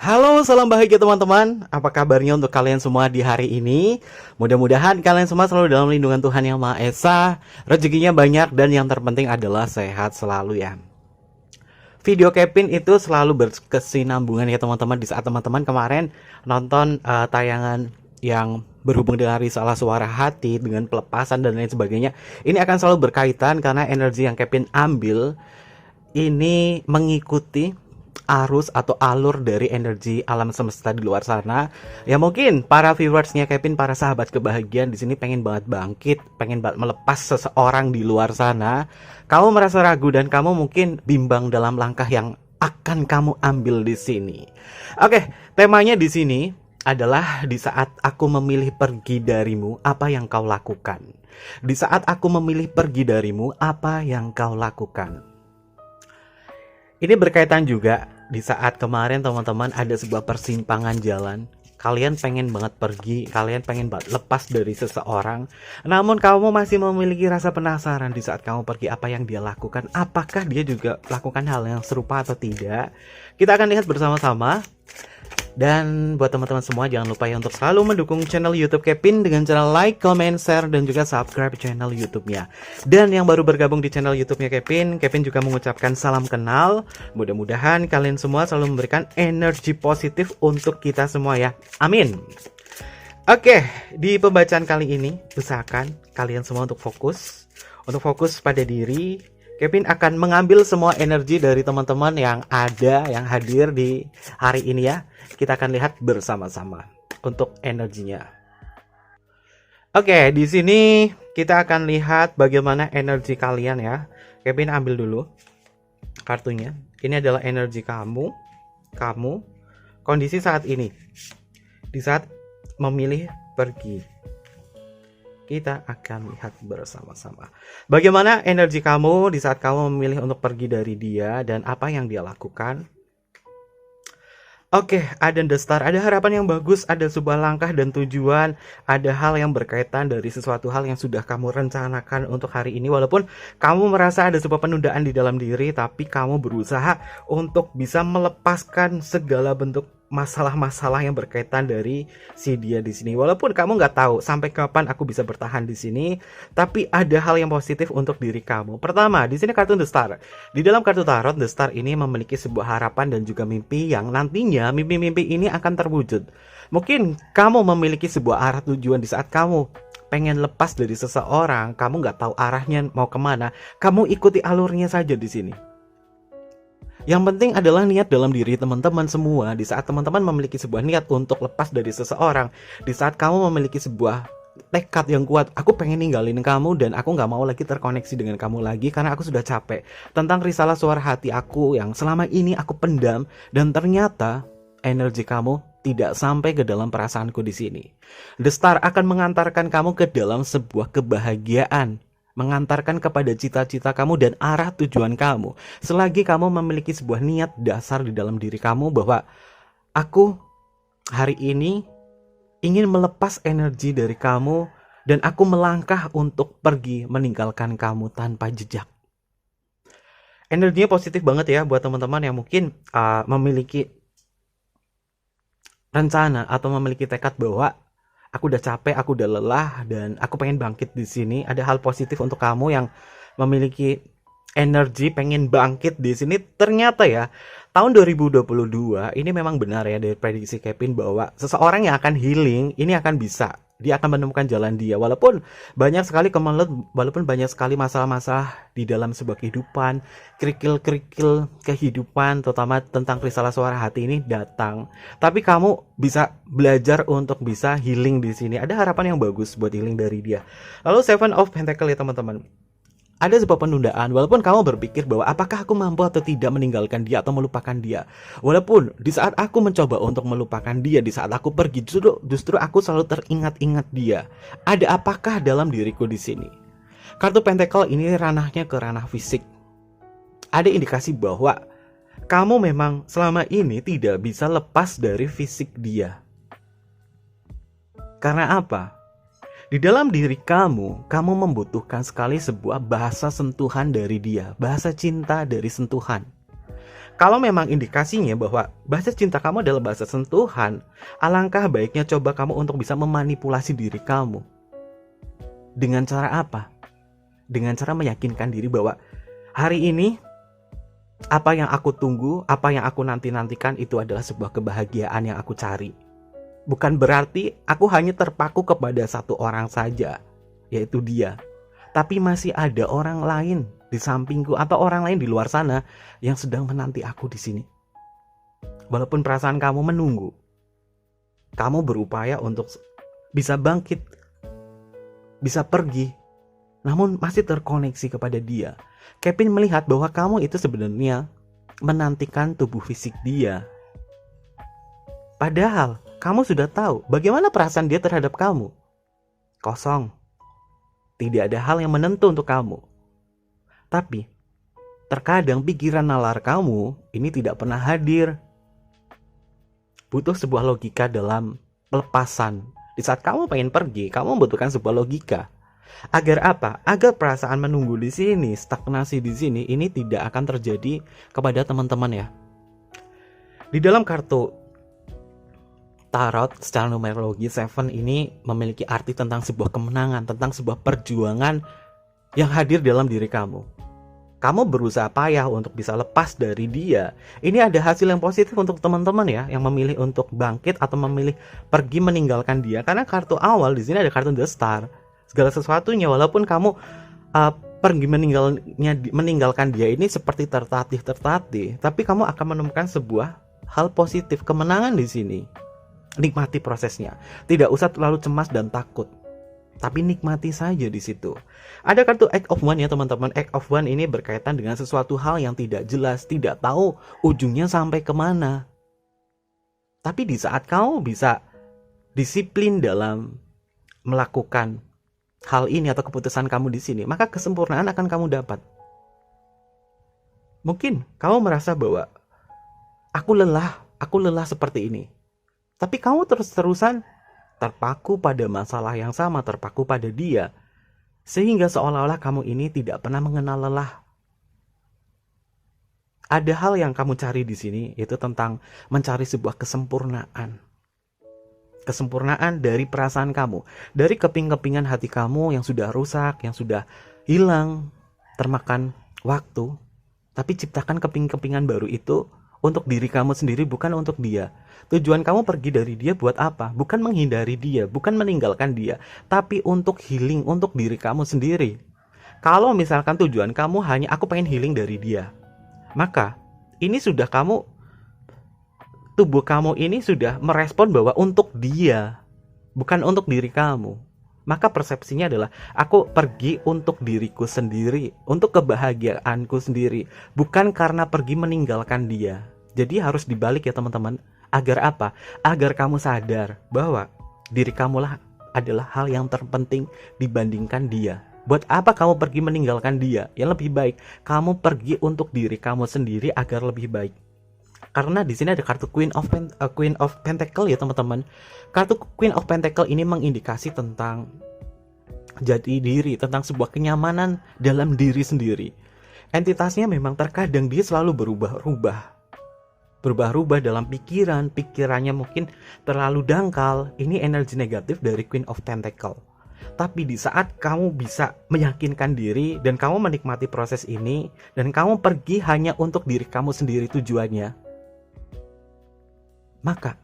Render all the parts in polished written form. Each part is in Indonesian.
Halo, salam bahagia teman-teman. Apa kabarnya untuk kalian semua di hari ini? Mudah-mudahan kalian semua selalu dalam lindungan Tuhan Yang Maha Esa, rezekinya banyak dan yang terpenting adalah sehat selalu ya. Video Kevin itu selalu berkesinambungan ya teman-teman. Di saat teman-teman kemarin nonton tayangan yang berhubung dengan risalah suara hati, dengan pelepasan dan lain sebagainya, ini akan selalu berkaitan karena energi yang Kevin ambil ini mengikuti arus atau alur dari energi alam semesta di luar sana. Ya mungkin para viewersnya Kevin, para sahabat kebahagiaan di sini pengen banget bangkit, pengen banget melepas seseorang di luar sana. Kamu merasa ragu dan kamu mungkin bimbang dalam langkah yang akan kamu ambil di sini. Oke, temanya di sini adalah di saat aku memilih pergi darimu, apa yang kau lakukan? Di saat aku memilih pergi darimu, apa yang kau lakukan? Ini berkaitan juga di saat kemarin teman-teman ada sebuah persimpangan jalan. Kalian pengen banget pergi, kalian pengen banget lepas dari seseorang. Namun kamu masih memiliki rasa penasaran di saat kamu pergi, apa yang dia lakukan. Apakah dia juga lakukan hal yang serupa atau tidak? Kita akan lihat bersama-sama. Dan buat teman-teman semua jangan lupa ya untuk selalu mendukung channel YouTube Kevin dengan cara like, comment, share, dan juga subscribe channel YouTube-nya. Dan yang baru bergabung di channel YouTube-nya Kevin, Kevin juga mengucapkan salam kenal. Mudah-mudahan kalian semua selalu memberikan energi positif untuk kita semua ya. Amin. Oke, di pembacaan kali ini usahakan kalian semua untuk fokus pada diri. Kevin akan mengambil semua energi dari teman-teman yang ada, yang hadir di hari ini ya. Kita akan lihat bersama-sama untuk energinya. Oke, di sini kita akan lihat bagaimana energi kalian ya. Kevin ambil dulu kartunya. Ini adalah energi kamu, kondisi saat ini. Di saat memilih pergi. Kita akan lihat bersama-sama bagaimana energi kamu di saat kamu memilih untuk pergi dari dia dan apa yang dia lakukan. Oke, ada the star, ada harapan yang bagus, ada sebuah langkah dan tujuan, ada hal yang berkaitan dari sesuatu hal yang sudah kamu rencanakan untuk hari ini. Walaupun kamu merasa ada sebuah penundaan di dalam diri, tapi kamu berusaha untuk bisa melepaskan segala bentuk masalah-masalah yang berkaitan dari si dia di sini. Walaupun kamu nggak tahu sampai kapan aku bisa bertahan di sini, tapi ada hal yang positif untuk diri kamu. Pertama, di sini kartu The Star. Di dalam kartu tarot, The Star ini memiliki sebuah harapan dan juga mimpi yang nantinya mimpi-mimpi ini akan terwujud. Mungkin kamu memiliki sebuah arah tujuan di saat kamu pengen lepas dari seseorang, kamu nggak tahu arahnya mau kemana, kamu ikuti alurnya saja di sini. Yang penting adalah niat dalam diri teman-teman semua. Di saat teman-teman memiliki sebuah niat untuk lepas dari seseorang, di saat kamu memiliki sebuah tekad yang kuat, aku pengen ninggalin kamu dan aku gak mau lagi terkoneksi dengan kamu lagi karena aku sudah capek tentang risalah suara hati aku yang selama ini aku pendam, dan ternyata energi kamu tidak sampai ke dalam perasaanku di sini. The Star akan mengantarkan kamu ke dalam sebuah kebahagiaan, mengantarkan kepada cita-cita kamu dan arah tujuan kamu. Selagi kamu memiliki sebuah niat dasar di dalam diri kamu bahwa aku hari ini ingin melepas energi dari kamu dan aku melangkah untuk pergi meninggalkan kamu tanpa jejak. Energinya positif banget ya buat teman-teman yang mungkin memiliki rencana atau memiliki tekad bahwa aku udah capek, aku udah lelah, dan aku pengen bangkit di sini. Ada hal positif untuk kamu yang memiliki energi pengen bangkit di sini. Ternyata ya, tahun 2022 ini memang benar ya dari prediksi Kevin bahwa seseorang yang akan healing ini akan bisa. Dia akan menemukan jalan dia. Walaupun banyak sekali walaupun banyak sekali masalah-masalah di dalam sebuah kehidupan, kerikil-kerikil kehidupan, terutama tentang risalah suara hati ini datang. Tapi kamu bisa belajar untuk bisa healing di sini. Ada harapan yang bagus buat healing dari dia. Lalu Seven of Pentacles ya teman-teman. Ada sebuah penundaan, walaupun kamu berpikir bahwa apakah aku mampu atau tidak meninggalkan dia atau melupakan dia. Walaupun di saat aku mencoba untuk melupakan dia, di saat aku pergi, justru aku selalu teringat-ingat dia. Ada apakah dalam diriku di sini? Kartu Pentacle ini ranahnya ke ranah fisik. Ada indikasi bahwa kamu memang selama ini tidak bisa lepas dari fisik dia. Karena apa? Di dalam diri kamu membutuhkan sekali sebuah bahasa sentuhan dari dia, bahasa cinta dari sentuhan. Kalau memang indikasinya bahwa bahasa cinta kamu adalah bahasa sentuhan, alangkah baiknya coba kamu untuk bisa memanipulasi diri kamu. Dengan cara apa? Dengan cara meyakinkan diri bahwa hari ini apa yang aku tunggu, apa yang aku nanti-nantikan itu adalah sebuah kebahagiaan yang aku cari. Bukan berarti aku hanya terpaku kepada satu orang saja, yaitu dia. Tapi masih ada orang lain di sampingku atau orang lain di luar sana yang sedang menanti aku di sini. Walaupun perasaan kamu menunggu, kamu berupaya untuk bisa bangkit, bisa pergi, namun masih terkoneksi kepada dia. Kevin melihat bahwa kamu itu sebenarnya menantikan tubuh fisik dia. Padahal kamu sudah tahu bagaimana perasaan dia terhadap kamu. Kosong. Tidak ada hal yang menentu untuk kamu. Tapi terkadang pikiran nalar kamu ini tidak pernah hadir. Butuh sebuah logika dalam pelepasan. Di saat kamu pengen pergi, kamu membutuhkan sebuah logika. Agar apa? Agar perasaan menunggu di sini, stagnasi di sini, ini tidak akan terjadi kepada teman-teman ya. Di dalam kartu Tarot secara numerologi, Seven ini memiliki arti tentang sebuah kemenangan, tentang sebuah perjuangan yang hadir dalam diri kamu. Kamu berusaha payah untuk bisa lepas dari dia. Ini ada hasil yang positif untuk teman-teman ya, yang memilih untuk bangkit atau memilih pergi meninggalkan dia. Karena kartu awal di sini ada kartu The Star. Segala sesuatunya, walaupun kamu pergi meninggalkan dia ini seperti tertatih, tapi kamu akan menemukan sebuah hal positif, kemenangan di sini. Nikmati prosesnya. Tidak usah terlalu cemas dan takut. Tapi nikmati saja di situ. Ada kartu Eight of Wands ya teman-teman. Eight of Wands ini berkaitan dengan sesuatu hal yang tidak jelas, tidak tahu ujungnya sampai kemana. Tapi di saat kamu bisa disiplin dalam melakukan hal ini atau keputusan kamu di sini, maka kesempurnaan akan kamu dapat. Mungkin kamu merasa bahwa aku lelah seperti ini. Tapi kamu terus-terusan terpaku pada masalah yang sama, terpaku pada dia. Sehingga seolah-olah kamu ini tidak pernah mengenal lelah. Ada hal yang kamu cari di sini, yaitu tentang mencari sebuah kesempurnaan. Kesempurnaan dari perasaan kamu, dari keping-kepingan hati kamu yang sudah rusak, yang sudah hilang, termakan waktu. Tapi ciptakan keping-kepingan baru itu untuk diri kamu sendiri, bukan untuk dia. Tujuan kamu pergi dari dia buat apa? Bukan menghindari dia, bukan meninggalkan dia, tapi untuk healing, untuk diri kamu sendiri. Kalau misalkan tujuan kamu hanya aku pengen healing dari dia, maka ini sudah tubuh kamu ini sudah merespon bahwa untuk dia, bukan untuk diri kamu. Maka persepsinya adalah aku pergi untuk diriku sendiri, untuk kebahagiaanku sendiri, bukan karena pergi meninggalkan dia. Jadi harus dibalik ya teman-teman. Agar apa? Agar kamu sadar bahwa diri kamulah adalah hal yang terpenting dibandingkan dia. Buat apa kamu pergi meninggalkan dia? Yang lebih baik kamu pergi untuk diri kamu sendiri agar lebih baik. Karena di sini ada kartu Queen of Pentacle ya teman-teman. Kartu Queen of Pentacle ini mengindikasi tentang jati diri, tentang sebuah kenyamanan dalam diri sendiri. Entitasnya memang terkadang dia selalu berubah-ubah dalam pikirannya mungkin terlalu dangkal. Ini energi negatif dari Queen of Pentacle. Tapi di saat kamu bisa meyakinkan diri dan kamu menikmati proses ini, dan kamu pergi hanya untuk diri kamu sendiri tujuannya, maka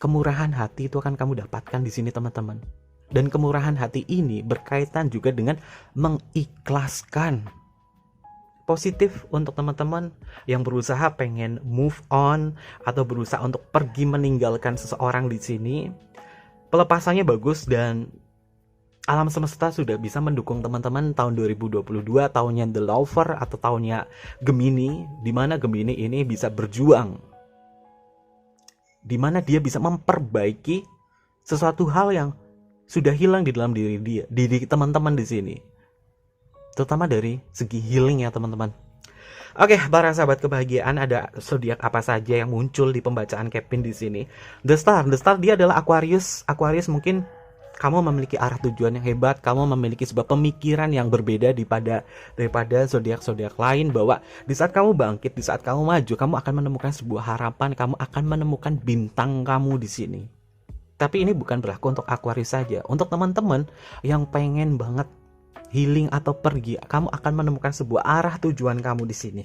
kemurahan hati itu akan kamu dapatkan di sini teman-teman. Dan kemurahan hati ini berkaitan juga dengan mengikhlaskan. Positif untuk teman-teman yang berusaha pengen move on atau berusaha untuk pergi meninggalkan seseorang di sini. Pelepasannya bagus dan alam semesta sudah bisa mendukung teman-teman tahun 2022, tahunnya The Lover atau tahunnya Gemini, di mana Gemini ini bisa berjuang, di mana dia bisa memperbaiki sesuatu hal yang sudah hilang di dalam diri teman-teman di sini. Terutama dari segi healing ya teman-teman. Oke, para sahabat kebahagiaan, ada zodiak apa saja yang muncul di pembacaan Kevin di sini? The Star dia adalah Aquarius. Aquarius mungkin kamu memiliki arah tujuan yang hebat, kamu memiliki sebuah pemikiran yang berbeda daripada zodiak-zodiak lain, bahwa di saat kamu bangkit, di saat kamu maju, kamu akan menemukan sebuah harapan, kamu akan menemukan bintang kamu di sini. Tapi ini bukan berlaku untuk Aquarius saja. Untuk teman-teman yang pengen banget healing atau pergi, kamu akan menemukan sebuah arah tujuan kamu di sini.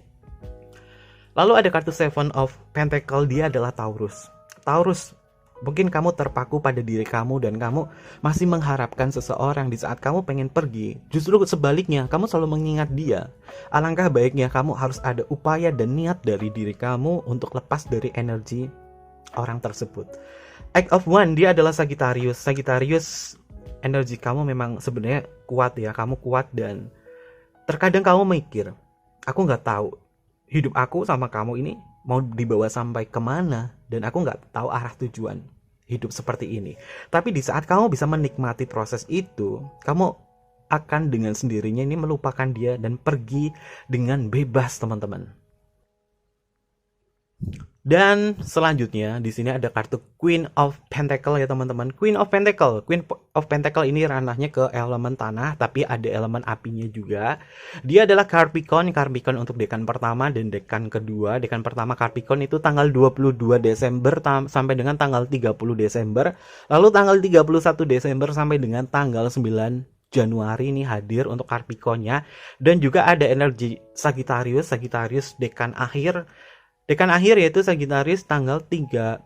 Lalu ada kartu Seven of Pentacle, dia adalah Taurus. Taurus, mungkin kamu terpaku pada diri kamu dan kamu masih mengharapkan seseorang di saat kamu pengen pergi. Justru sebaliknya, kamu selalu mengingat dia. Alangkah baiknya kamu harus ada upaya dan niat dari diri kamu untuk lepas dari energi orang tersebut. Act of One, dia adalah Sagittarius. Sagittarius, energi kamu memang sebenarnya kuat ya. Kamu kuat dan terkadang kamu mikir, aku nggak tahu hidup aku sama kamu ini mau dibawa sampai kemana, dan aku nggak tahu arah tujuan hidup seperti ini. Tapi di saat kamu bisa menikmati proses itu, kamu akan dengan sendirinya ini melupakan dia dan pergi dengan bebas, teman-teman. Dan selanjutnya di sini ada kartu Queen of Pentacle ya teman-teman. Queen of Pentacle ini ranahnya ke elemen tanah, tapi ada elemen apinya juga. Dia adalah Capricorn untuk dekan pertama dan dekan kedua. Dekan pertama Capricorn itu tanggal 22 Desember sampai dengan tanggal 30 Desember. Lalu tanggal 31 Desember sampai dengan tanggal 9 Januari ini hadir untuk Capricornnya. Dan juga ada energi Sagittarius dekan akhir. Dekan akhir yaitu Sagittarius tanggal 13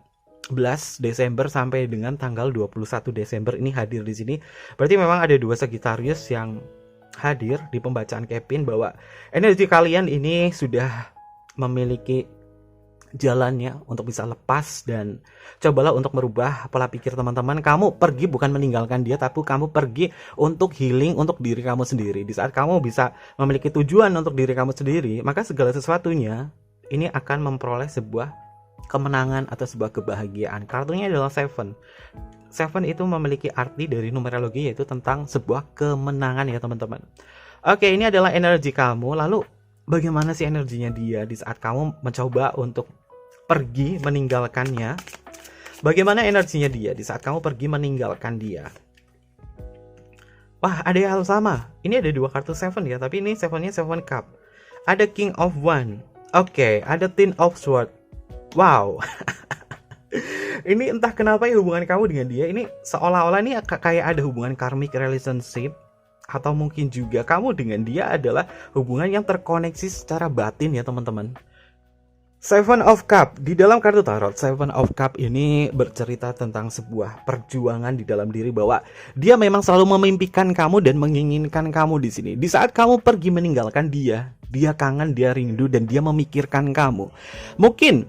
Desember sampai dengan tanggal 21 Desember ini hadir di sini. Berarti memang ada dua Sagittarius yang hadir di pembacaan Kevin, bahwa energi kalian ini sudah memiliki jalannya untuk bisa lepas, dan cobalah untuk merubah pola pikir teman-teman. Kamu pergi bukan meninggalkan dia, tapi kamu pergi untuk healing untuk diri kamu sendiri. Di saat kamu bisa memiliki tujuan untuk diri kamu sendiri, maka segala sesuatunya ini akan memperoleh sebuah kemenangan atau sebuah kebahagiaan. Kartunya adalah Seven. Seven itu memiliki arti dari numerologi, yaitu tentang sebuah kemenangan ya teman-teman. Oke, ini adalah energi kamu. Lalu bagaimana sih energinya dia di saat kamu mencoba untuk pergi meninggalkannya? Bagaimana energinya dia di saat kamu pergi meninggalkan dia? Wah, ada hal sama. Ini ada dua kartu Seven ya, tapi ini Seven-nya Seven Cup. Ada King of One. Oke, ada Ten of Swords. Wow. Ini entah kenapa ya hubungan kamu dengan dia ini seolah-olah ini kayak ada hubungan karmic relationship, atau mungkin juga kamu dengan dia adalah hubungan yang terkoneksi secara batin ya teman-teman. Seven of Cup di dalam kartu tarot, Seven of Cup ini bercerita tentang sebuah perjuangan di dalam diri, bahwa dia memang selalu memimpikan kamu dan menginginkan kamu di sini. Di saat kamu pergi meninggalkan dia kangen, dia rindu, dan dia memikirkan kamu. Mungkin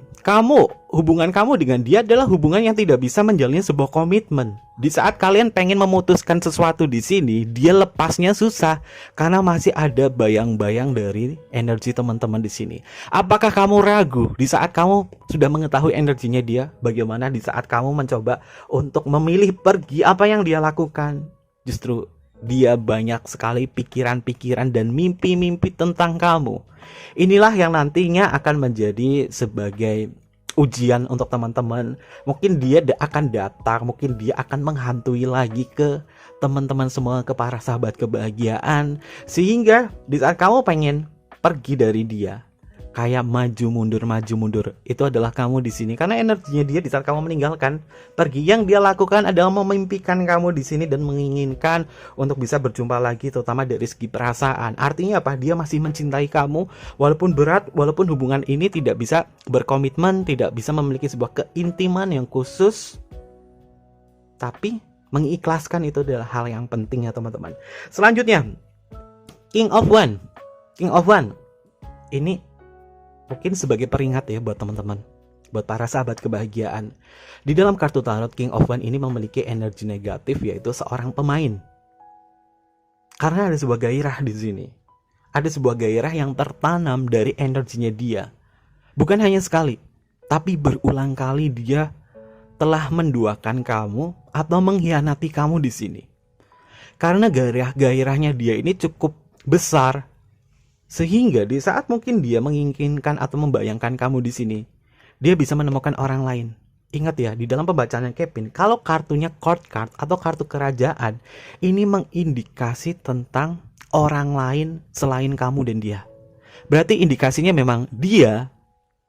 hubungan kamu dengan dia adalah hubungan yang tidak bisa menjalin sebuah komitmen. Di saat kalian pengen memutuskan sesuatu di sini, dia lepasnya susah karena masih ada bayang-bayang dari energi teman-teman di sini. Apakah kamu ragu di saat kamu sudah mengetahui energinya dia? Bagaimana di saat kamu mencoba untuk memilih pergi, apa yang dia lakukan? Justru dia banyak sekali pikiran-pikiran dan mimpi-mimpi tentang kamu. Inilah yang nantinya akan menjadi sebagai ujian untuk teman-teman. Mungkin dia akan datang, mungkin dia akan menghantui lagi ke teman-teman semua, ke para sahabat kebahagiaan. Sehingga di saat kamu pengen pergi dari dia, kayak maju mundur, itu adalah kamu di sini. Karena energinya dia di saat kamu meninggalkan pergi, yang dia lakukan adalah memimpikan kamu di sini dan menginginkan untuk bisa berjumpa lagi, terutama dari segi perasaan. Artinya apa? Dia masih mencintai kamu, walaupun berat, walaupun hubungan ini tidak bisa berkomitmen, tidak bisa memiliki sebuah keintiman yang khusus, tapi mengikhlaskan itu adalah hal yang penting ya teman-teman. Selanjutnya, King of One ini mungkin sebagai peringat ya buat teman-teman, buat para sahabat kebahagiaan. Di dalam kartu tarot, King of One ini memiliki energi negatif, yaitu seorang pemain. Karena ada sebuah gairah di sini. Ada sebuah gairah yang tertanam dari energinya dia. Bukan hanya sekali, tapi berulang kali dia telah menduakan kamu atau mengkhianati kamu di sini. Karena gairahnya dia ini cukup besar, sehingga di saat mungkin dia menginginkan atau membayangkan kamu di sini, dia bisa menemukan orang lain Ingat ya, di dalam pembacaannya Kevin, kalau kartunya court card atau kartu kerajaan, ini mengindikasi tentang orang lain selain kamu dan dia. Berarti indikasinya memang dia,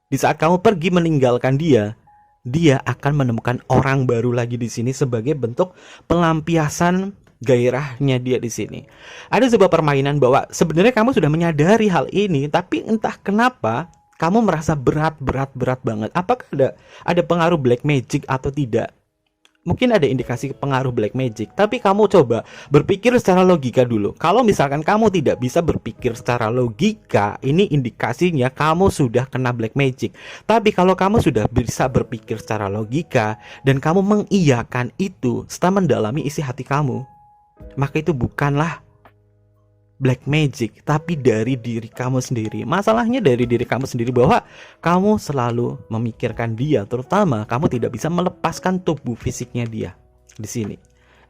di saat kamu pergi meninggalkan dia, dia akan menemukan orang baru lagi di sini sebagai bentuk pelampiasan gairahnya dia di sini. Ada sebuah permainan bahwa sebenarnya kamu sudah menyadari hal ini, tapi entah kenapa kamu merasa berat banget. Apakah ada pengaruh black magic atau tidak? Mungkin ada indikasi pengaruh black magic, tapi kamu coba berpikir secara logika dulu. Kalau misalkan kamu tidak bisa berpikir secara logika, ini indikasinya kamu sudah kena black magic. Tapi kalau kamu sudah bisa berpikir secara logika dan kamu mengiyakan itu setelah mendalami isi hati kamu, maka itu bukanlah black magic, tapi dari diri kamu sendiri. Masalahnya dari diri kamu sendiri bahwa kamu selalu memikirkan dia, terutama kamu tidak bisa melepaskan tubuh fisiknya dia di sini.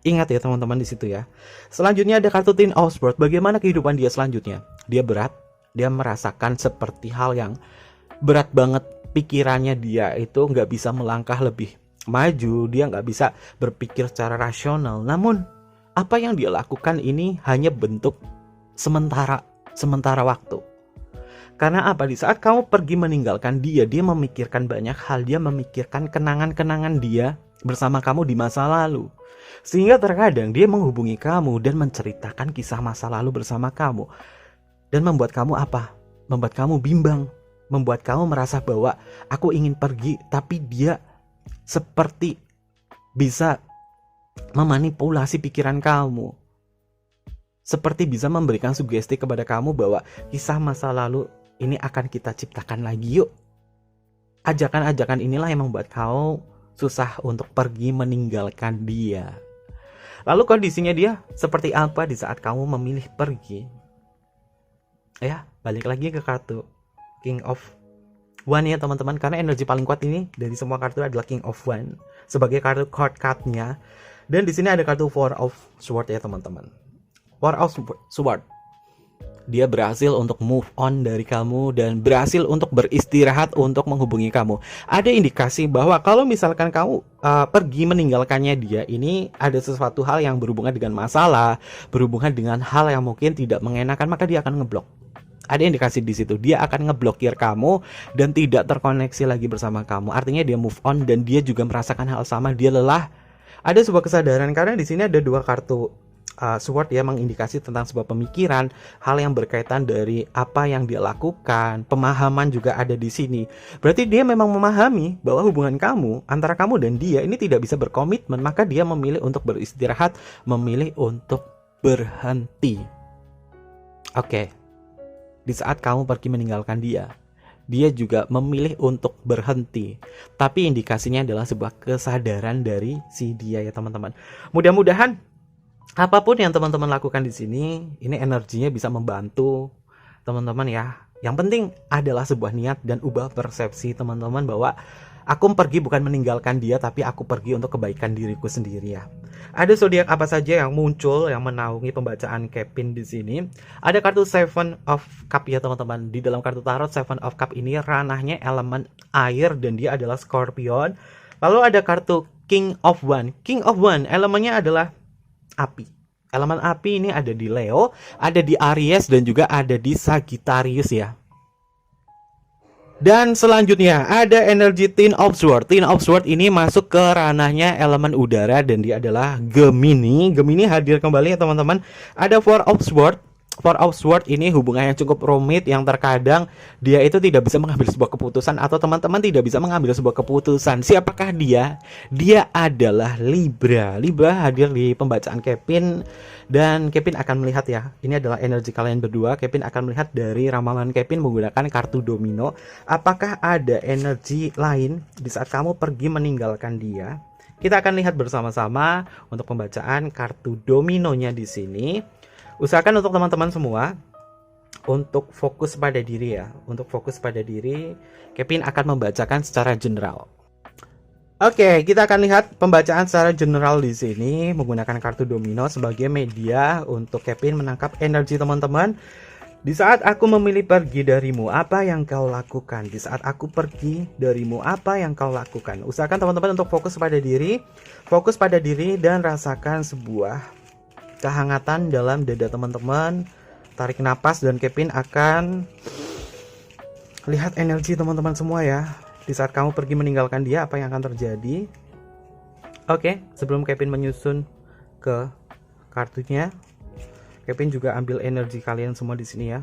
Ingat ya teman-teman di situ ya. Selanjutnya ada kartu Ten of Swords. Bagaimana kehidupan dia selanjutnya? Dia berat, dia merasakan seperti hal yang berat banget. Pikirannya dia itu nggak bisa melangkah lebih maju, dia nggak bisa berpikir secara rasional. Namun apa yang dia lakukan ini hanya bentuk sementara waktu. Karena apa? Di saat kamu pergi meninggalkan dia, dia memikirkan banyak hal. Dia memikirkan kenangan-kenangan dia bersama kamu di masa lalu. Sehingga terkadang dia menghubungi kamu dan menceritakan kisah masa lalu bersama kamu. Dan membuat kamu apa? Membuat kamu bimbang. Membuat kamu merasa bahwa aku ingin pergi, tapi dia seperti bisa memanipulasi pikiran kamu. Seperti bisa memberikan sugesti kepada kamu bahwa kisah masa lalu ini akan kita ciptakan lagi yuk. Ajakan-ajakan inilah yang membuat kamu susah untuk pergi meninggalkan dia. Lalu kondisinya dia seperti apa di saat kamu memilih pergi? Ya, balik lagi ke kartu King of One ya teman-teman. Karena energi paling kuat ini dari semua kartu adalah King of One sebagai kartu court card-nya. Dan di sini ada kartu Four of Swords ya teman-teman. Four of Swords, dia berhasil untuk move on dari kamu dan berhasil untuk beristirahat untuk menghubungi kamu. Ada indikasi bahwa kalau misalkan kamu pergi meninggalkannya dia, ini ada sesuatu hal yang berhubungan dengan masalah, berhubungan dengan hal yang mungkin tidak mengenakan, maka dia akan ngeblok. Ada indikasi di situ, dia akan ngeblokir kamu dan tidak terkoneksi lagi bersama kamu. Artinya dia move on dan dia juga merasakan hal sama, dia lelah. Ada sebuah kesadaran karena di sini ada dua kartu Sword ya, mengindikasi tentang sebuah pemikiran, hal yang berkaitan dari apa yang dia lakukan, pemahaman juga ada di sini. Berarti dia memang memahami bahwa hubungan kamu, antara kamu dan dia ini tidak bisa berkomitmen, maka dia memilih untuk beristirahat, memilih untuk berhenti. Oke. Di saat kamu pergi meninggalkan dia, dia juga memilih untuk berhenti. Tapi indikasinya adalah sebuah kesadaran dari si dia ya teman-teman. Mudah-mudahan apapun yang teman-teman lakukan di sini, ini energinya bisa membantu teman-teman ya. Yang penting adalah sebuah niat dan ubah persepsi teman-teman bahwa aku pergi bukan meninggalkan dia, tapi aku pergi untuk kebaikan diriku sendiri ya. Ada zodiak apa saja yang muncul yang menaungi pembacaan Kevin di sini? Ada kartu Seven of Cup ya teman-teman. Di dalam kartu tarot Seven of Cup ini ranahnya elemen air dan dia adalah Scorpion. Lalu ada kartu King of One. King of One elemennya adalah api. Elemen api ini ada di Leo, ada di Aries dan juga ada di Sagittarius ya. Dan selanjutnya ada energi Ten of Swords. Ten of Swords ini masuk ke ranahnya elemen udara dan dia adalah Gemini. Gemini hadir kembali ya teman-teman. Ada Four of Swords. Four of Swords ini hubungannya cukup rumit yang terkadang dia itu tidak bisa mengambil sebuah keputusan atau teman-teman tidak bisa mengambil sebuah keputusan. Siapakah dia? Dia adalah Libra. Libra hadir di pembacaan Kevin dan Kevin akan melihat ya. Ini adalah energi kalian berdua. Kevin akan melihat dari ramalan Kevin menggunakan kartu domino. Apakah ada energi lain di saat kamu pergi meninggalkan dia? Kita akan lihat bersama-sama untuk pembacaan kartu dominonya di sini. Usahakan untuk teman-teman semua untuk fokus pada diri ya. Untuk fokus pada diri, Kevin akan membacakan secara general. Oke, kita akan lihat pembacaan secara general di sini menggunakan kartu domino sebagai media untuk Kevin menangkap energi teman-teman. Di saat aku memilih pergi darimu, apa yang kau lakukan? Di saat aku pergi darimu, apa yang kau lakukan? Usahakan teman-teman untuk fokus pada diri dan rasakan sebuah kehangatan dalam dada teman-teman. Tarik napas dan Kevin akan lihat energi teman-teman semua ya. Di saat kamu pergi meninggalkan dia, apa yang akan terjadi? Oke, sebelum Kevin menyusun ke kartunya, Kevin juga ambil energi kalian semua di sini ya.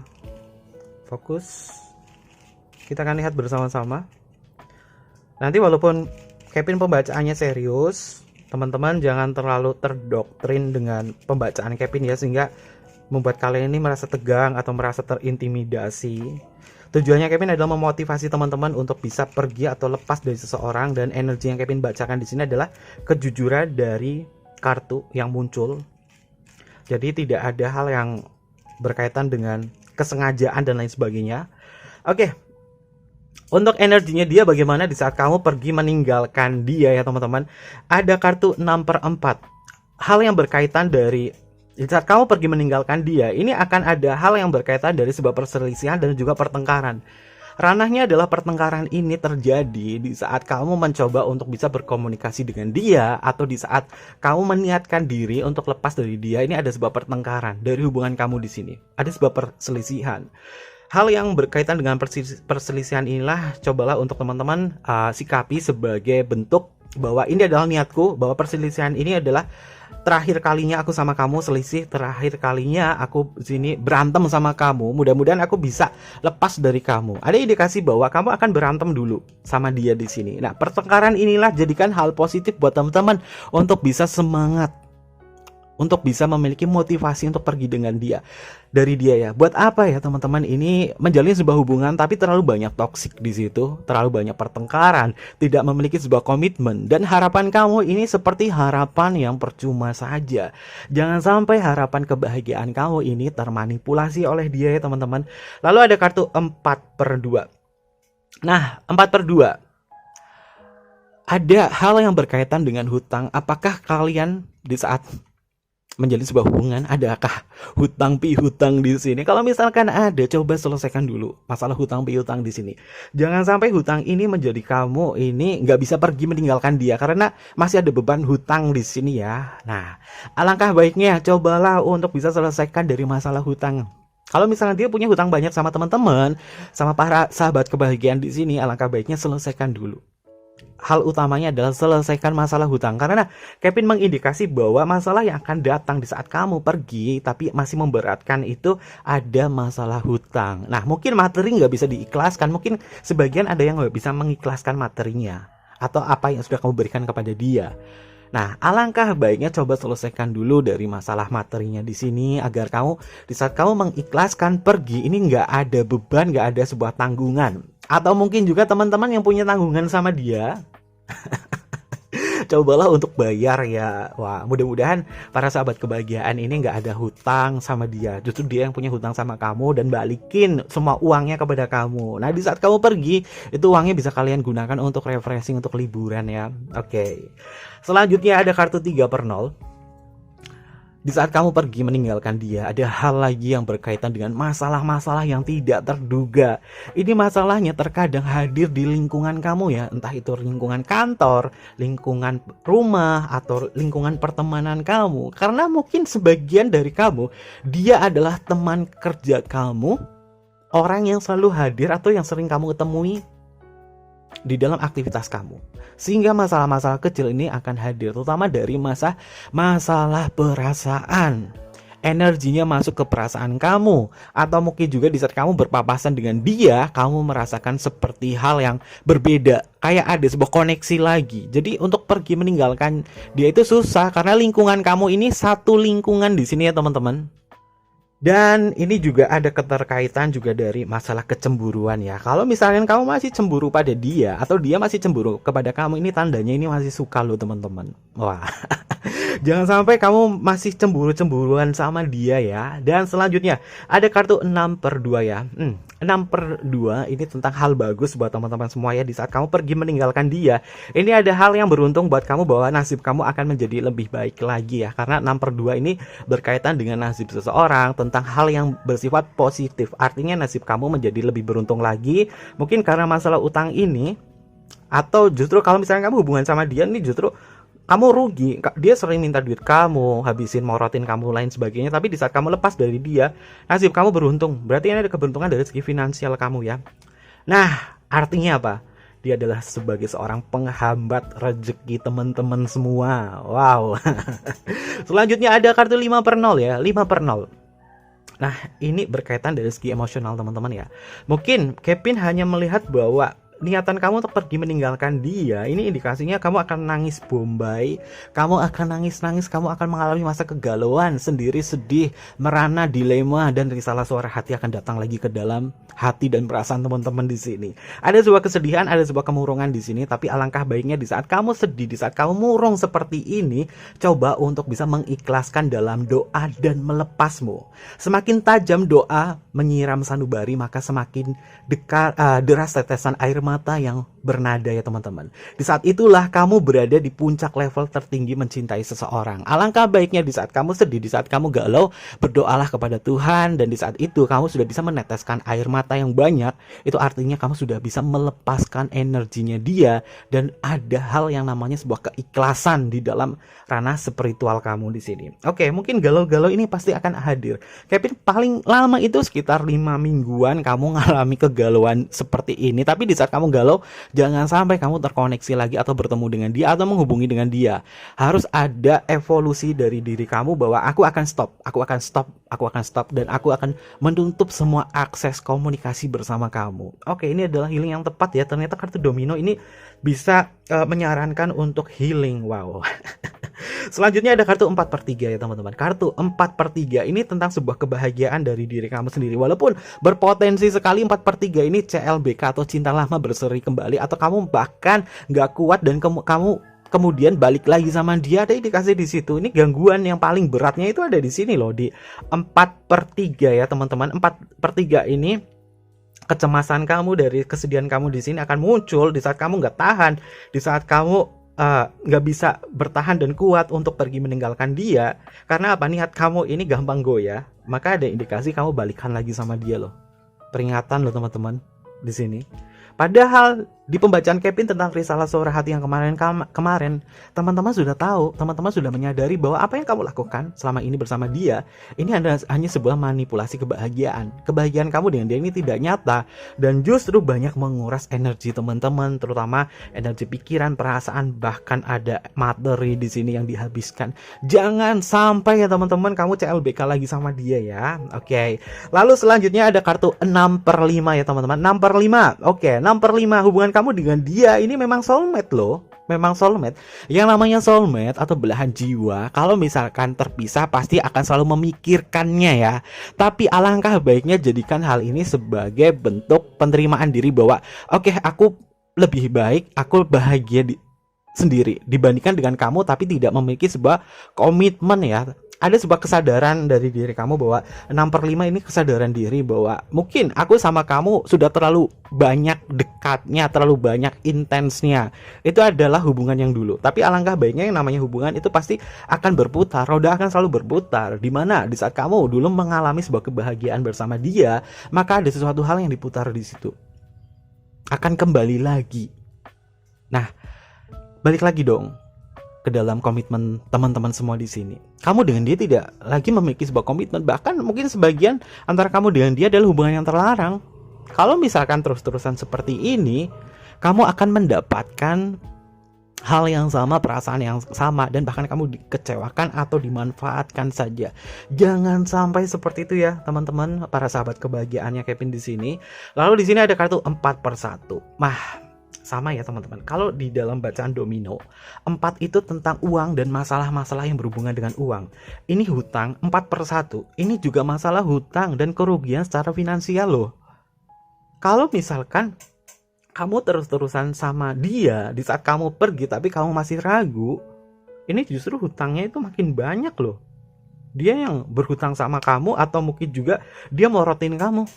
Fokus. Kita akan lihat bersama-sama. Nanti walaupun Kevin pembacaannya serius, teman-teman jangan terlalu terdoktrin dengan pembacaan Kevin ya, sehingga membuat kalian ini merasa tegang atau merasa terintimidasi. Tujuannya Kevin adalah memotivasi teman-teman untuk bisa pergi atau lepas dari seseorang, dan energi yang Kevin bacakan di sini adalah kejujuran dari kartu yang muncul. Jadi tidak ada hal yang berkaitan dengan kesengajaan dan lain sebagainya. Oke. Untuk energinya dia bagaimana di saat kamu pergi meninggalkan dia ya teman-teman. Ada kartu 6/4. Hal yang berkaitan dari di saat kamu pergi meninggalkan dia, ini akan ada hal yang berkaitan dari sebuah perselisihan dan juga pertengkaran. Ranahnya adalah pertengkaran ini terjadi di saat kamu mencoba untuk bisa berkomunikasi dengan dia, atau di saat kamu meniatkan diri untuk lepas dari dia. Ini ada sebuah pertengkaran dari hubungan kamu di sini. Ada sebuah perselisihan. Hal yang berkaitan dengan perselisihan inilah cobalah untuk teman-teman sikapi sebagai bentuk bahwa ini adalah niatku, bahwa perselisihan ini adalah terakhir kalinya aku sama kamu selisih, terakhir kalinya aku sini berantem sama kamu. Mudah-mudahan aku bisa lepas dari kamu. Ada indikasi bahwa kamu akan berantem dulu sama dia di sini. Nah, pertengkaran inilah jadikan hal positif buat teman-teman untuk bisa semangat, untuk bisa memiliki motivasi untuk pergi dengan dia, dari dia ya. Buat apa ya teman-teman ini menjalin sebuah hubungan tapi terlalu banyak toksik di situ, terlalu banyak pertengkaran, tidak memiliki sebuah komitmen, dan harapan kamu ini seperti harapan yang percuma saja. Jangan sampai harapan kebahagiaan kamu ini termanipulasi oleh dia ya teman-teman. Lalu ada kartu 4/2. Nah, 4/2 ada hal yang berkaitan dengan hutang. Apakah kalian di saat menjalin sebuah hubungan, adakah hutang piutang di sini? Kalau misalkan ada, coba selesaikan dulu masalah hutang piutang di sini. Jangan sampai hutang ini menjadi kamu ini nggak bisa pergi meninggalkan dia karena masih ada beban hutang di sini ya. Nah, alangkah baiknya cobalah untuk bisa selesaikan dari masalah hutang. Kalau misalnya dia punya hutang banyak sama teman-teman, sama para sahabat kebahagiaan di sini, alangkah baiknya selesaikan dulu. Hal utamanya adalah selesaikan masalah hutang, karena Kevin mengindikasi bahwa masalah yang akan datang di saat kamu pergi tapi masih memberatkan itu ada masalah hutang. Nah, mungkin materi nggak bisa diikhlaskan, mungkin sebagian ada yang nggak bisa mengikhlaskan materinya atau apa yang sudah kamu berikan kepada dia. Nah, alangkah baiknya coba selesaikan dulu dari masalah materinya di sini, agar kamu di saat kamu mengikhlaskan pergi ini nggak ada beban, nggak ada sebuah tanggungan. Atau mungkin juga teman-teman yang punya tanggungan sama dia, cobalah untuk bayar ya. Wah, mudah-mudahan para sahabat kebahagiaan ini nggak ada hutang sama dia. Justru dia yang punya hutang sama kamu dan balikin semua uangnya kepada kamu. Nah, di saat kamu pergi, itu uangnya bisa kalian gunakan untuk refreshing, untuk liburan ya. Oke. Selanjutnya ada kartu 3/0. Di saat kamu pergi meninggalkan dia, ada hal lagi yang berkaitan dengan masalah-masalah yang tidak terduga. Ini masalahnya terkadang hadir di lingkungan kamu ya, entah itu lingkungan kantor, lingkungan rumah, atau lingkungan pertemanan kamu. Karena mungkin sebagian dari kamu, dia adalah teman kerja kamu, orang yang selalu hadir atau yang sering kamu temui di dalam aktivitas kamu, sehingga masalah-masalah kecil ini akan hadir, terutama dari masalah perasaan. Energinya masuk ke perasaan kamu, atau mungkin juga di saat kamu berpapasan dengan dia, kamu merasakan seperti hal yang berbeda, kayak ada sebuah koneksi lagi. Jadi untuk pergi meninggalkan dia itu susah karena lingkungan kamu ini satu lingkungan di sini ya teman-teman. Dan ini juga ada keterkaitan juga dari masalah kecemburuan ya. Kalau misalnya kamu masih cemburu pada dia, atau dia masih cemburu kepada kamu, ini tandanya ini masih suka loh teman-teman. Wah, jangan sampai kamu masih cemburu-cemburuan sama dia ya. Dan selanjutnya ada kartu 6/2 ya. 6/2 ini tentang hal bagus buat teman-teman semua ya. Di saat kamu pergi meninggalkan dia, ini ada hal yang beruntung buat kamu, bahwa nasib kamu akan menjadi lebih baik lagi ya. Karena 6/2 ini berkaitan dengan nasib seseorang, tentang hal yang bersifat positif. Artinya nasib kamu menjadi lebih beruntung lagi. Mungkin karena masalah utang ini, atau justru kalau misalnya kamu hubungan sama dia ini justru kamu rugi. Dia sering minta duit kamu, habisin, morotin kamu, lain sebagainya. Tapi di saat kamu lepas dari dia, nasib kamu beruntung. Berarti ini ada keberuntungan dari segi finansial kamu ya. Nah, artinya apa? Dia adalah sebagai seorang penghambat rezeki teman-teman semua. Wow. Selanjutnya ada kartu 5/0 ya, 5/0. Nah, ini berkaitan dari segi emosional teman-teman ya. Mungkin Kevin hanya melihat bahwa niatan kamu untuk pergi meninggalkan dia, ini indikasinya kamu akan nangis bombay, kamu akan nangis-nangis, kamu akan mengalami masa kegalauan, sendiri, sedih, merana, dilema, dan risalah suara hati akan datang lagi ke dalam hati dan perasaan teman-teman di sini. Ada sebuah kesedihan, ada sebuah kemurungan di sini, tapi alangkah baiknya di saat kamu sedih, di saat kamu murung seperti ini, coba untuk bisa mengikhlaskan dalam doa dan melepasmu. Semakin tajam doa menyiram sanubari, maka semakin deras tetesan air mata yang bernada ya teman-teman. Di saat itulah kamu berada di puncak level tertinggi mencintai seseorang. Alangkah baiknya di saat kamu sedih, di saat kamu galau, berdoalah kepada Tuhan, dan di saat itu kamu sudah bisa meneteskan air mata yang banyak. Itu artinya kamu sudah bisa melepaskan energinya dia, dan ada hal yang namanya sebuah keikhlasan di dalam ranah spiritual kamu di sini. Oke, mungkin galau-galau ini pasti akan hadir. Kevin paling lama itu sekitar 5 mingguan kamu ngalami kegalauan seperti ini. Tapi di saat kamu galau, jangan sampai kamu terkoneksi lagi atau bertemu dengan dia atau menghubungi dengan dia. Harus ada evolusi dari diri kamu bahwa aku akan stop, dan aku akan menutup semua akses komunikasi bersama kamu. Oke, ini adalah healing yang tepat ya. Ternyata kartu domino ini bisa menyarankan untuk healing. Wow. Selanjutnya ada kartu 4/3 ya teman-teman. Kartu 4/3 ini tentang sebuah kebahagiaan dari diri kamu sendiri. Walaupun berpotensi sekali 4/3 ini CLBK atau cinta lama berseri kembali, atau kamu bahkan gak kuat dan kamu kemudian balik lagi sama dia. Ada indikasi di situ. Ini gangguan yang paling beratnya itu ada di sini loh, di 4/3 ya teman-teman. 4/3 ini kecemasan kamu dari kesedihan kamu di sini akan muncul di saat kamu nggak tahan, di saat kamu nggak bisa bertahan dan kuat untuk pergi meninggalkan dia. Karena apa? Niat kamu ini gampang goyah, maka ada indikasi kamu balikan lagi sama dia loh. Peringatan loh teman-teman di sini. Padahal di pembacaan Kevin tentang risalah suara hati yang kemarin, teman-teman sudah tahu, teman-teman sudah menyadari bahwa apa yang kamu lakukan selama ini bersama dia, ini hanya sebuah manipulasi kebahagiaan. Kebahagiaan kamu dengan dia ini tidak nyata, dan justru banyak menguras energi teman-teman, terutama energi pikiran, perasaan, bahkan ada materi di sini yang dihabiskan. Jangan sampai ya teman-teman kamu CLBK lagi sama dia ya. Oke. Lalu selanjutnya ada kartu 6/5 ya teman-teman. 6/5. Oke, 6/5 hubungan kamu dengan dia ini memang soulmate loh. Memang soulmate. Yang namanya soulmate atau belahan jiwa, kalau misalkan terpisah pasti akan selalu memikirkannya ya. Tapi alangkah baiknya jadikan hal ini sebagai bentuk penerimaan diri bahwa oke, aku lebih baik, aku bahagia sendiri dibandingkan dengan kamu tapi tidak memiliki sebuah komitmen ya. Ada sebuah kesadaran dari diri kamu bahwa 6/5 ini kesadaran diri bahwa mungkin aku sama kamu sudah terlalu banyak dekatnya, terlalu banyak intensnya. Itu adalah hubungan yang dulu. Tapi alangkah baiknya yang namanya hubungan itu pasti akan berputar, roda akan selalu berputar. Dimana di saat kamu dulu mengalami sebuah kebahagiaan bersama dia, maka ada sesuatu hal yang diputar di situ. Akan kembali lagi. Nah, balik lagi dong ke dalam komitmen teman-teman semua di sini. Kamu dengan dia tidak lagi memiliki sebuah komitmen, bahkan mungkin sebagian antara kamu dengan dia adalah hubungan yang terlarang. Kalau misalkan terus-terusan seperti ini, kamu akan mendapatkan hal yang sama, perasaan yang sama, dan bahkan kamu dikecewakan atau dimanfaatkan saja. Jangan sampai seperti itu ya teman-teman, para sahabat kebahagiaannya Kevin di sini. Lalu di sini ada kartu 4/1. Sama ya teman-teman. Kalau di dalam bacaan domino, 4 itu tentang uang dan masalah-masalah yang berhubungan dengan uang. Ini hutang, 4/1. Ini juga masalah hutang dan kerugian secara finansial loh. Kalau misalkan kamu terus-terusan sama dia di saat kamu pergi tapi kamu masih ragu, ini justru hutangnya itu makin banyak loh. Dia yang berhutang sama kamu atau mungkin juga dia morotin kamu.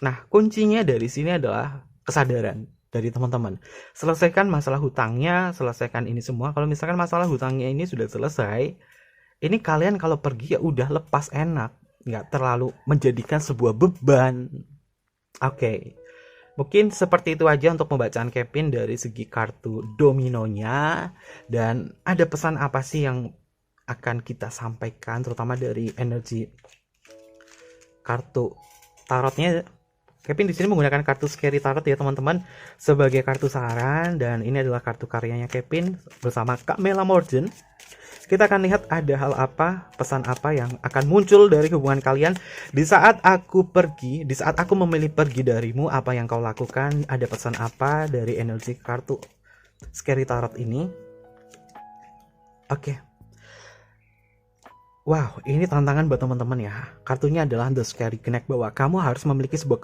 Nah, kuncinya dari sini adalah kesadaran dari teman-teman. Selesaikan masalah hutangnya, selesaikan ini semua. Kalau misalkan masalah hutangnya ini sudah selesai, ini kalian kalau pergi ya udah lepas enak. nggak terlalu menjadikan sebuah beban. Oke. Mungkin seperti itu aja untuk pembacaan Kevin dari segi kartu dominonya. Dan ada pesan apa sih yang akan kita sampaikan terutama dari energi kartu tarotnya? Kevin di sini menggunakan kartu Scary Tarot ya teman-teman sebagai kartu saran, dan ini adalah kartu karyanya Kevin bersama Kak Mela Morgan. Kita akan lihat ada hal apa, pesan apa yang akan muncul dari hubungan kalian di saat aku pergi, di saat aku memilih pergi darimu, apa yang kau lakukan, ada pesan apa dari energi kartu Scary Tarot ini. Oke. Wow, ini tantangan buat teman-teman ya. Kartunya adalah The Scary Connect, bahwa kamu harus memiliki sebuah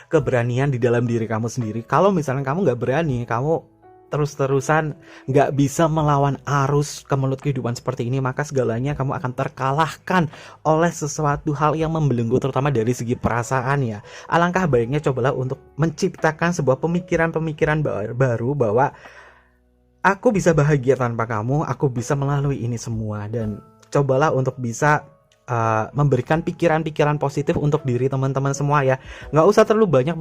keberanian di dalam diri kamu sendiri. Kalau misalnya kamu nggak berani, kamu terus-terusan nggak bisa melawan arus kemelut kehidupan seperti ini, maka segalanya kamu akan terkalahkan oleh sesuatu hal yang membelenggu, terutama dari segi perasaan ya. Alangkah baiknya cobalah untuk menciptakan sebuah pemikiran-pemikiran baru bahwa aku bisa bahagia tanpa kamu, aku bisa melalui ini semua. Dan cobalah untuk bisa memberikan pikiran-pikiran positif untuk diri teman-teman semua ya. Nggak usah terlalu banyak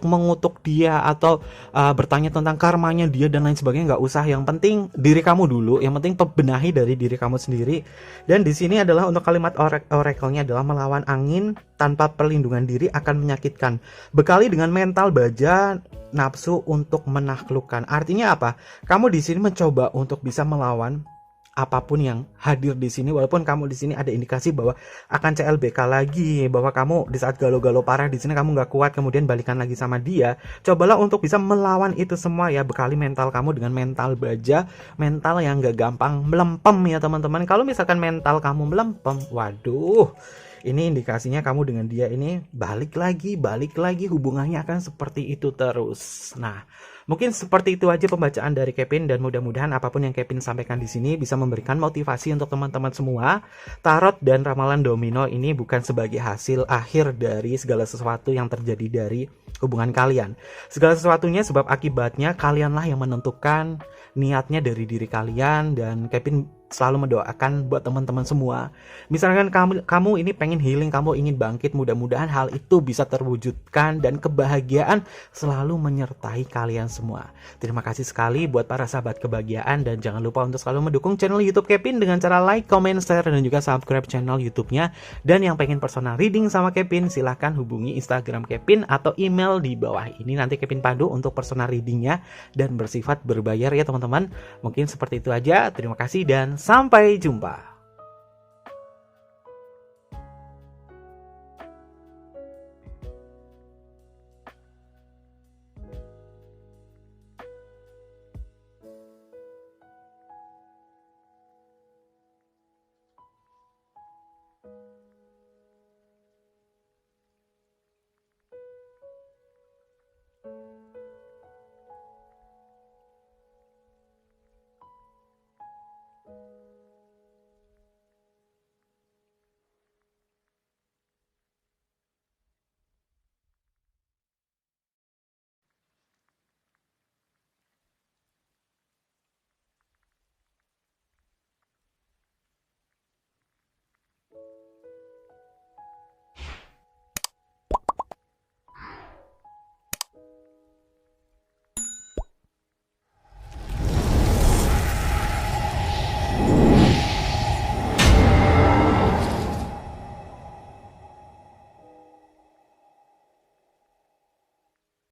mengutuk dia atau bertanya tentang karmanya dia dan lain sebagainya, nggak usah. Yang penting diri kamu dulu, yang penting benahi dari diri kamu sendiri. Dan di sini adalah untuk kalimat oracle-nya adalah melawan angin tanpa perlindungan diri akan menyakitkan. Bekali dengan mental baja nafsu untuk menaklukkan. Artinya apa? Kamu di sini mencoba untuk bisa melawan apapun yang hadir di sini, walaupun kamu di sini ada indikasi bahwa akan CLBK lagi, bahwa kamu di saat galau-galau parah di sini kamu nggak kuat kemudian balikan lagi sama dia. Cobalah untuk bisa melawan itu semua ya, bekali mental kamu dengan mental baja, mental yang nggak gampang melempem ya teman-teman. Kalau misalkan mental kamu melempem, waduh, ini indikasinya kamu dengan dia ini balik lagi, hubungannya akan seperti itu terus. Nah, mungkin seperti itu aja pembacaan dari Kevin, dan mudah-mudahan apapun yang Kevin sampaikan di sini bisa memberikan motivasi untuk teman-teman semua. Tarot dan ramalan domino ini bukan sebagai hasil akhir dari segala sesuatu yang terjadi dari hubungan kalian. Segala sesuatunya sebab akibatnya kalianlah yang menentukan niatnya dari diri kalian. Dan Kevin selalu mendoakan buat teman-teman semua, misalkan kamu ini pengen healing, kamu ingin bangkit, mudah-mudahan hal itu bisa terwujudkan dan kebahagiaan selalu menyertai kalian semua. Terima kasih sekali buat para sahabat kebahagiaan, dan jangan lupa untuk selalu mendukung channel YouTube Kevin dengan cara like, comment, share, dan juga subscribe channel YouTube-nya. Dan yang pengen personal reading sama Kevin, silahkan hubungi Instagram Kevin atau email di bawah ini, nanti Kevin pandu untuk personal readingnya dan bersifat berbayar ya teman-teman. Mungkin seperti itu aja, terima kasih dan sampai jumpa.